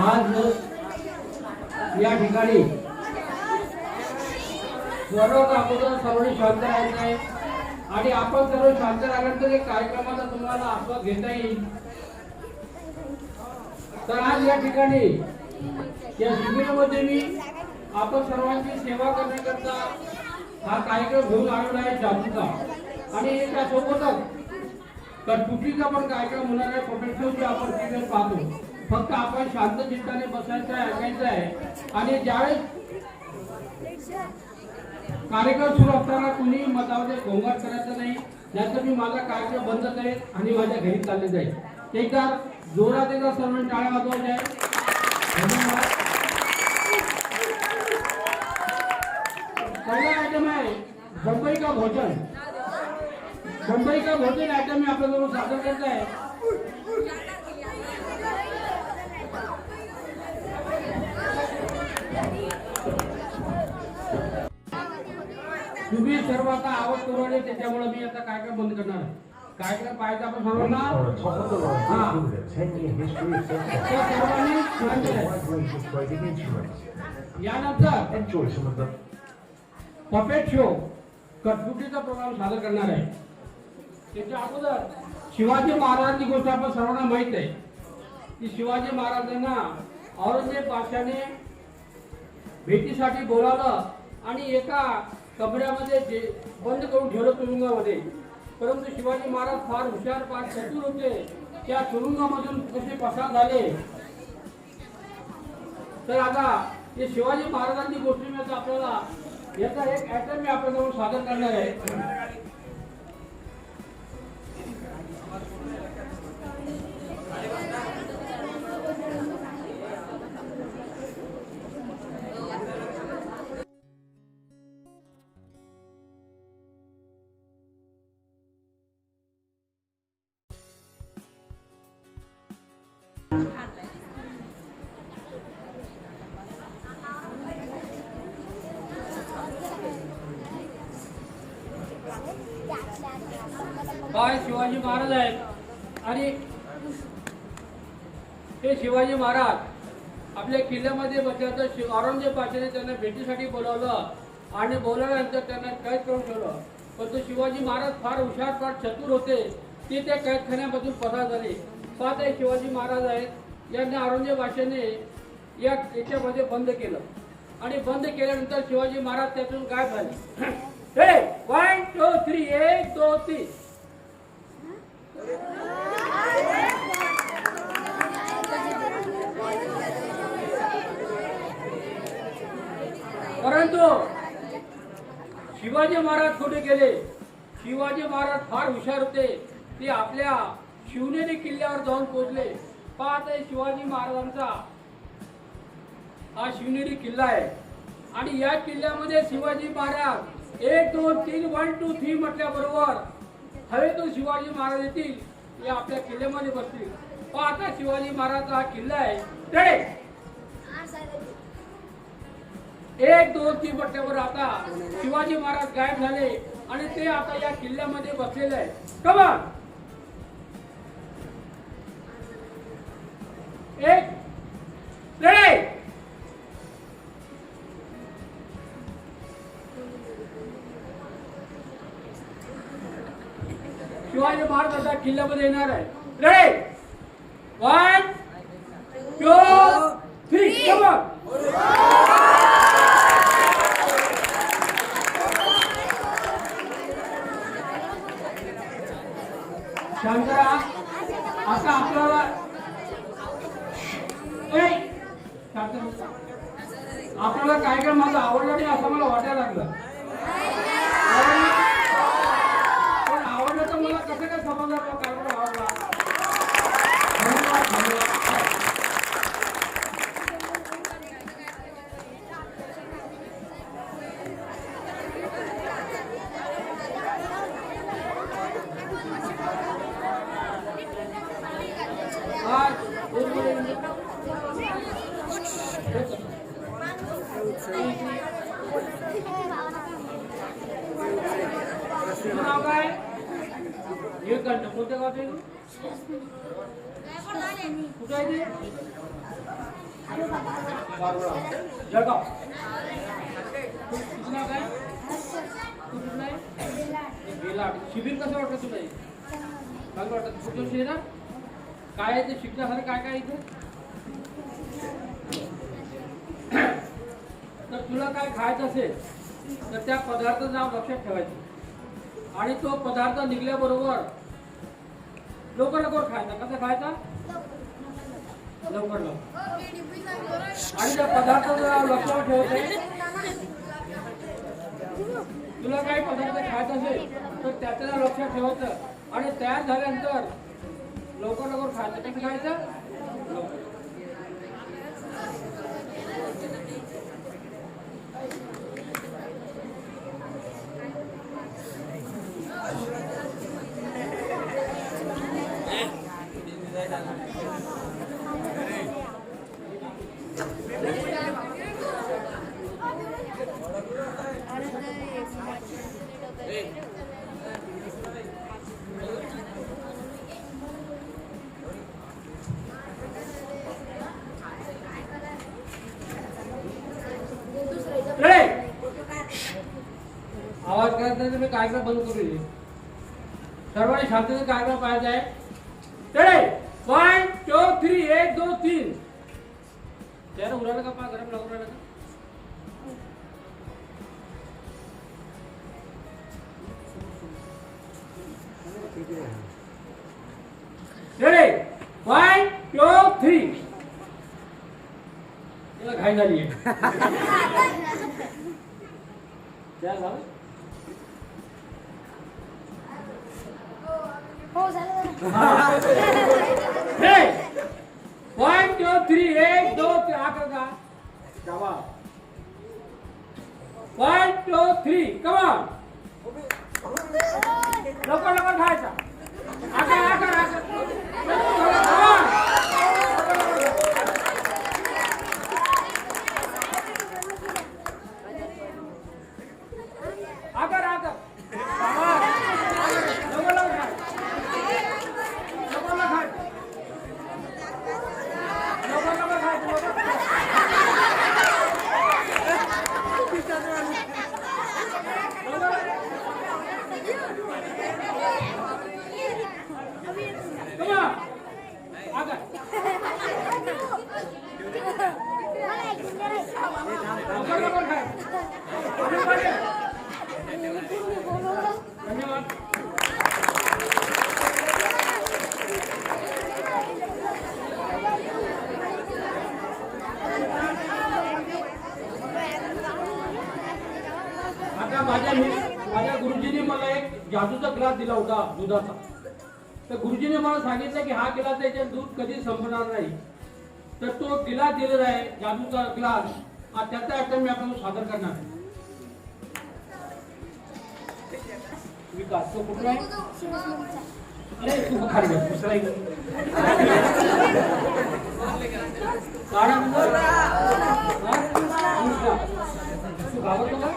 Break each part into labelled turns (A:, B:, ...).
A: आज या ठिकाणी सर्वात अगोदर सर्वांनी शांत राहायचं आहे आणि आपण सर्व शांत राहिल्यानंतर एक कार्यक्रमाचा तुम्हाला आस्वाद घेता येईल। तर आज या ठिकाणी या शिबिरामध्ये मी आपण सर्वांची सेवा करण्याकरता हा कार्यक्रम घेऊन आलेला आहे जागृतीचा आणि त्यासोबतच कटपुटीचा पण कार्यक्रम होणार आहे। प्रोफेशनलची आपण तिथे पाहतो, फक्त आपण शांत चित्ताने बसायचं आहे, ऐकायचं आहे आणि ज्यावेळेस कार्यक्रम सुरू असताना कुणी मतामध्ये गोंगाट करायचा नाही, नाहीतर मी माझा कार्यक्रम बंद करेन आणि माझ्या घरी चालले जाईल। एकदा जोरात एकदा सर्वांनी टाळ्या वाजवायच्या आहे। धन्यवाद। पहिला आयटम आहे मुंबई का भोजन। मुंबई का भोजन आयटम मी आपल्याजवळ सादर करत आहे। तुम्ही सर्व आता आवाज करू नये, त्याच्यामुळे मी आता कार्यक्रम बंद करणार आहे। कार्यक्रम पाहायचा आपण सर्वांना यानंतर पपेट शो कटपुटीचा प्रोग्राम सादर करणार आहे। त्याच्या अगोदर शिवाजी महाराजांची गोष्ट आपण सर्वांना माहित आहे की शिवाजी महाराजांना औरंगजेब बादशाने भेटीसाठी बोलावलं आणि एका कमऱ्यामध्ये बंद करून ठेवलं तुरुंगामध्ये। परंतु शिवाजी महाराज फार हुशार, फार चतुर होते। त्या तुरुंगामधून कसे पसार झाले तर आता हे शिवाजी महाराजांची गोष्टी मी आता आपल्याला याचा एक आयटम मी आपल्याजवळ सादर करणार आहे। काय शिवाजी महाराज आहेत आणि ते शिवाजी महाराज आपल्या किल्ल्यामध्ये बसल्यानंतर औरंगजेब बादशाने त्यांना भेटीसाठी बोलावलं आणि बोलावल्यानंतर त्यांना कैद करून ठेवलं। पण तो शिवाजी महाराज फार हुशार, फार चतुर होते। ते त्या कैदखान्यामधून पसार झाले। पाच आहे शिवाजी महाराज आहेत, यांना औरंगजेब बादशाने याच्यामध्ये बंद केलं आणि बंद केल्यानंतर शिवाजी महाराज त्यातून गायब झाले। 1 2 3 1 2 3 परंतु शिवाजी महाराज कुठे गेले? शिवाजी महाराज फार हुशार होते। ते आपल्या शिवनेरी किल्ल्यावर जाऊन पोहोचले। पाहत आहे शिवाजी महाराजांचा हा शिवनेरी किल्ला आहे आणि या किल्ल्यामध्ये शिवाजी महाराज 1 2 3 1 2 3 म्हटल्याबरोबर हवेतून शिवाजी महाराज येतील, हे आपल्या किल्ल्यामध्ये बसतील। पाहता शिवाजी महाराजचा हा किल्ला आहे। 1 2 3 म्हटल्यावर आता शिवाजी महाराज गायब झाले आणि ते आता या किल्ल्यामध्ये बसलेले आहे। कमान 1 3 शिवाजी महाराज आता किल्ल्यामध्ये येणार आहे। 1 2 3 कमान शांतरा। आता आपल्याला आपल्याला कार्यक्रम माझा आवडला नाही असं मला वाटायला लागलं, पण आवडलं तर मला कसं काय समजलं कार्यक्रम आवडला। धन्यवाद धन्यवाद। नाव काय? एक घंटा कोणत्या गावात आहे? कुठे आहे ते? बारवडा जळगाव. तुझं नाव काय? कुठून आहे? बेलाड. शिबिर कसं वाटतं तुला? चांगलं वाटतं. कुठं वर्षी आहे ना? काय आहे ते शिकण्यासाठी काय काय इथे? तर तुला काय खायचं असेल तर त्या पदार्थाचं नाव लक्षात ठेवायचं आणि तो पदार्थ निघल्याबरोबर लवकर लवकर खायचा. कसा खायचा? लवकर लवकर. आणि त्या पदार्थाचं नाव लक्षात ठेवायचं. तुला काही पदार्थ खायचा असेल तर त्याचं नाव लक्षात ठेवायचं आणि तयार झाल्यानंतर लवकर लवकर खायचं. कसं खायचं? लवकर. आवाज करायचा तुम्ही कार्यक्रम बंद करू दे. सर्वांनी शांततेने कार्यक्रम पाहायचा आहे. 1 2 3 1 2 3. त्याला उराला का पा गरम लागून राहिला का? रेडी 1 2 3. त्याला घाई झाली आहे. त्या झालं
B: हो झालं.
A: 1 2 3 1 2 3. आकर का जावा. 1 2 3 कम ऑन. लवकर लवकर खायचा. आकर आकर आकर. आकर आकर. लवकर लवकर खाय. लवकर लवकर खाय. लवकर लवकर खाय. धन्यवाद. आता माझ्या गुरुजीने मला एक जादूचा ग्लास दिला होता दुधाचा. तर गुरुजीने मला सांगितलं की हा गिलास त्याच्यात दूध कधी संपणार नाही. तर तो गिलास दिलेला आहे जादूचा ग्लास. त्याचा अर्थ मी आपल्याला सादर करणार आहे. विकास तो कुठला आहे? अरे तू खाली बस. दुसरा एक तू घाबरतो का?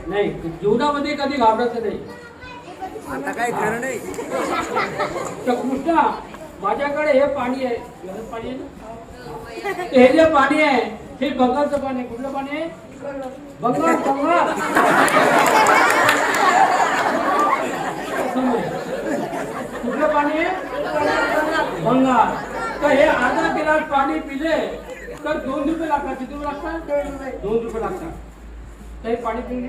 A: नाही. जीवनामध्ये कधी घाबरायचं नाही.
C: आता काय खरं नाही.
A: तर कृष्णा माझ्याकडे हे पाणी आहे. पाणी आहे ना? हे जे पाणी आहे हे बंगालचं पाणी आहे. कुठलं पाणी आहे? बंगाल. बंगाल कुठलं पाणी आहे? बंगाल. तर हे अर्धा गिलास पाणी पिले तर 2 रुपये लागतात. किती रुपये लागतात? 2 रुपये लागतात. तर हे पाणी पिणे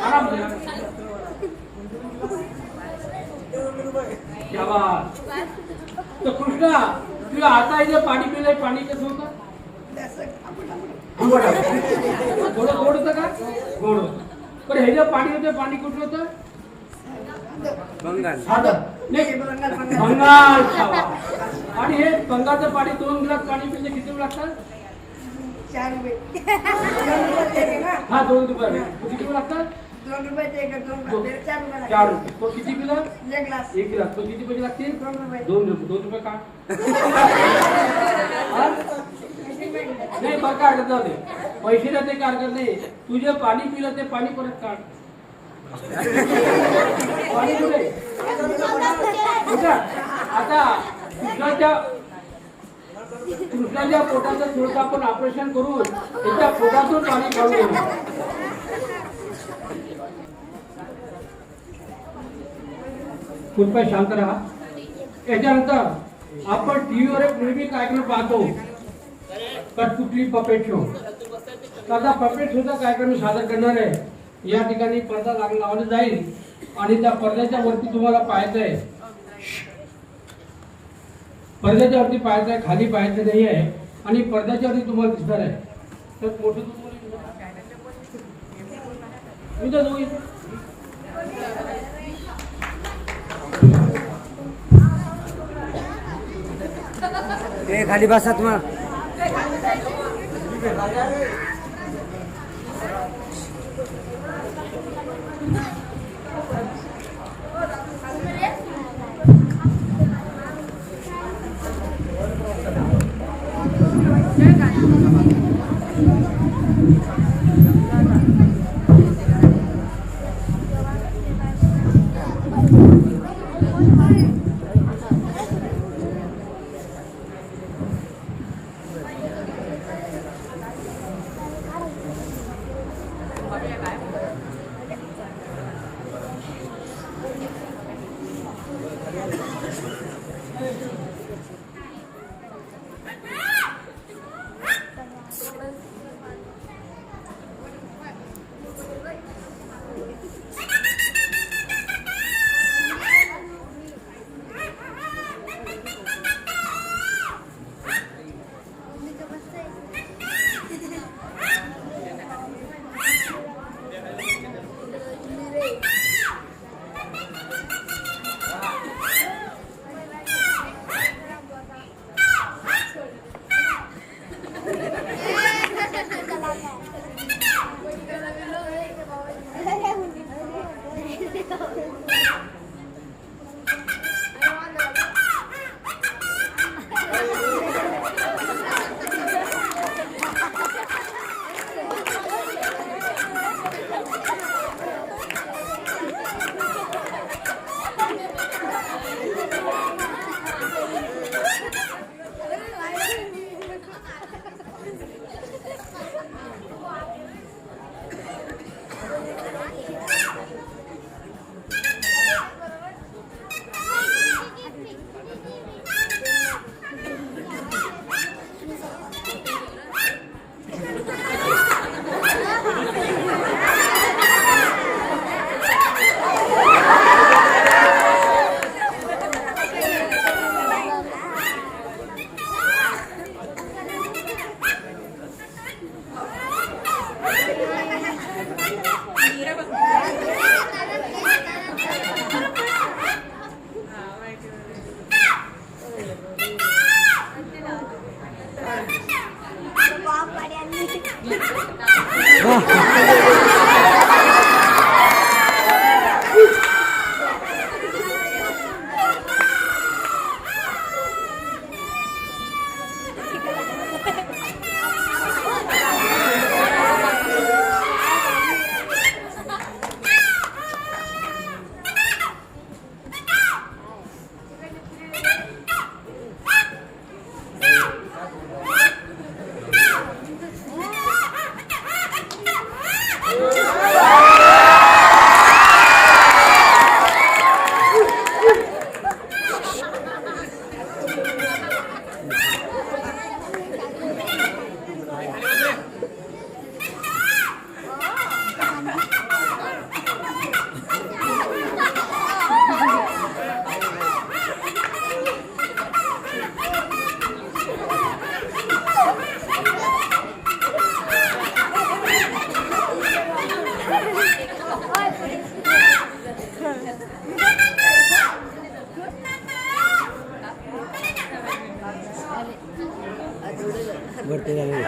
A: आराम दिला. क्या बात. तर कृष्णा तुला आता इथे पाणी पिलंय. पाणी कसं होतं? गोड गोड होतं का? गोड होतं. पण हे जे पाणी होतं पाणी कुठलं होतं?
C: बंगाल.
A: नाही बंगाल. आणि हे बंगालचं पाणी 2 गिलास पाणी पिले किती लागतात?
B: 4 रुपये.
A: हा 2 रुपये. किती लागतात?
B: 2 रुपये.
A: 4 रुपये. तो किती पिला?
B: 1 ग्लास.
A: 1 गिलास. तो किती पैसे लागतील?
B: 2 रुपये.
A: 2 रुपये. 2 रुपये का? नाही बघ काय जाऊ दे. पैसे ना ते कारगर नाही. तुझे पाणी पिलं ते पाणी परत काढ. पाणी कुठे? आता कृष्णाच्या कृष्णाच्या पोटाचं थोडंसं आपण ऑपरेशन करून त्याच्या पोटातून पाणी काढू. कृपया शांत राहा. याच्यानंतर आपण टीव्हीवर एक नेहमी कार्यक्रम पाहतो, कठपुतली पपेट शो. आता पपेट शोचा कार्यक्रम सादर करणार आहे. या ठिकाणी पडदा लावला जाईल आणि त्या पडद्याच्या वरती तुम्हाला पाहायचं आहे, पडद्याच्या वरती पाहायचं आहे, खाली पाहायचं नाही आहे. आणि पडद्याच्या वरती तुम्हाला दिसणार आहे. तर मोठं
C: ए खाली बसा तुम्हाला. वरती झाले.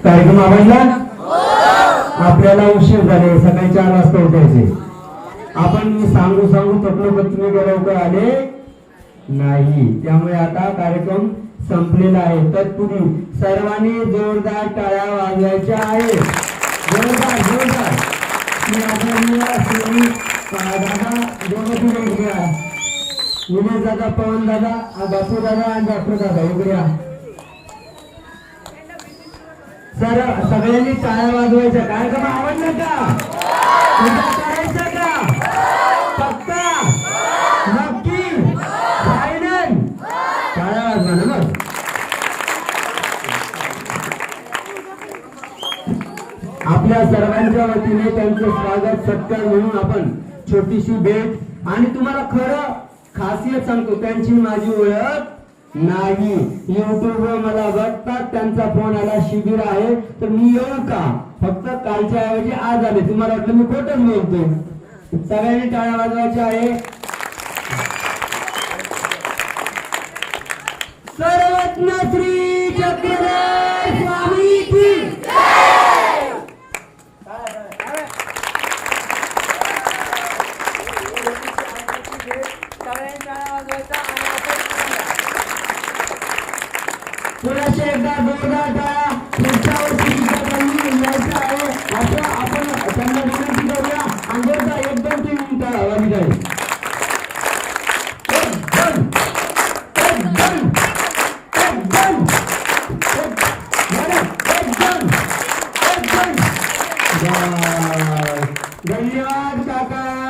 D: कार्यक्रम आवडला? आपल्याला उशीर झाले, सकाळी 4 वाजता उठायचे. आपण मी सांगू थकलो पण तुम्ही लवकर आले नाही, त्यामुळे आता कार्यक्रम संपलेला आहे. तत्पूर्वी सर्वांनी जोरदार टाळ्या वाजवायच्या आहे. जोरदार जोरदार. मी आदरणीय श्री दादा दोघं घ्या, विनय दादा, पवन दादा, बापू दादा आणि डॉक्टर दादा इकडे या. सर सगळ्यांनी टाळ्या वाजवायच्या. कार्यक्रम आवडला का? उद्या करायचं का? पक्का? नक्की? फायनल? टाळ्या वाजवा ना मग. आपल्या सर्वांच्या वतीने त्यांचं स्वागत सत्कार म्हणून आपण छोटीशी भेट आणि तुम्हाला खरं खासियत सांगतो, त्यांची माझी ओळख नाही. युट्यूबवर मला बघतात, त्यांचा फोन आला शिबिर आहे तर मी येऊ का? फक्त कालच्या ऐवजी आज आले. तुम्हाला वाटलं मी खोटं बोलतोय. सगळ्यांनी टाळ्या वाजवायच्या आहे. सर्वज्ञ श्री चक्रधर स्वामी की पुण्याचे एकदा जोरदार टाळ्या. पुढच्या वर्षी सुद्धा त्यांनी यायचं आहे असं आपण त्यांना विनंती करूया. अंगोचा 1-2-3 मिनिटं वाजली जाईल. धन्यवाद काका.